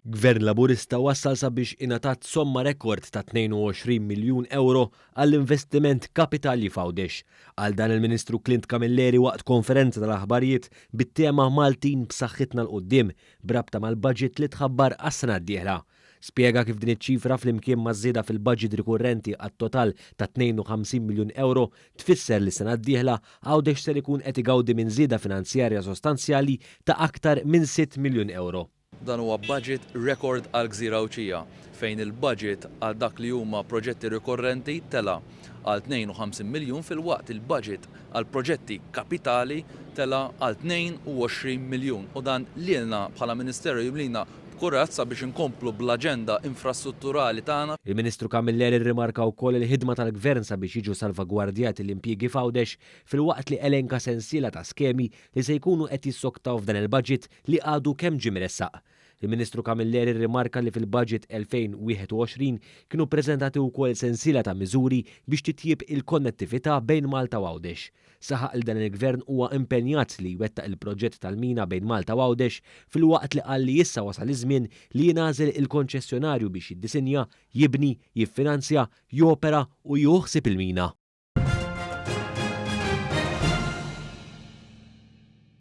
Gvern Laburista wassal sabiex ingħatat somma rekord ta' 22 miljun euro għall-investiment Kapitali Fawdex. Għal dan il-Ministru Clint Camilleri waqt konferenza tal-aħbarijiet bit-tema Maltin b'saħħitna l-qudiem brabta mal-budget li tħabbar għas-sena d-dieħla. Spjega kif din iċ-ċifra flimkien maż-żieda fil-budget rikurrenti għat-total ta' 52 miljun euro tfisser li sena d-dieħla Fawdex ser ikun qed igawdi minn żieda finanzjarja sostanzjali ta' aktar minn 6 miljun euro. Dan huwa budget rekord għal Gżira Ewċija fejn il-budget għal dak li huma proġetti rikorrenti tela għal 52 miljun fil-waqt il-budget għal proġetti kapitali tela għal 22 miljun u dan lilna bħala Ministeru jimlina kurazza biex inkomplu bl-aġenda infrastrutturali tagħna. Il-Ministru Camilleri rrimarka wkoll il-ħidma tal-Gvern sabiex jiġu salvagwardjati l-impjiegi Fawdex fil-waqt li elenka sensiela ta' skemi li se jkunu qed jissoktaw f'dan il-budget li għadu kemm ġie mressaq. Il-Ministru Camilleri rrimarka li fil-budget 2021 kienu ppreżentati wkoll sensiela ta' miżuri biex titjib il-konnettività bejn Malta u Fawdex. Saħaq il dan il-Gvern huwa impenjat li jwettaq il-proġett tal-mina bejn Malta u Fawdex fil-waqt li qal li issa wasal iż-żmien li jingħażel il-konċessjonarju biex jiddisinja, jibni, jiffinanzja, jopera u juħsib il-mina.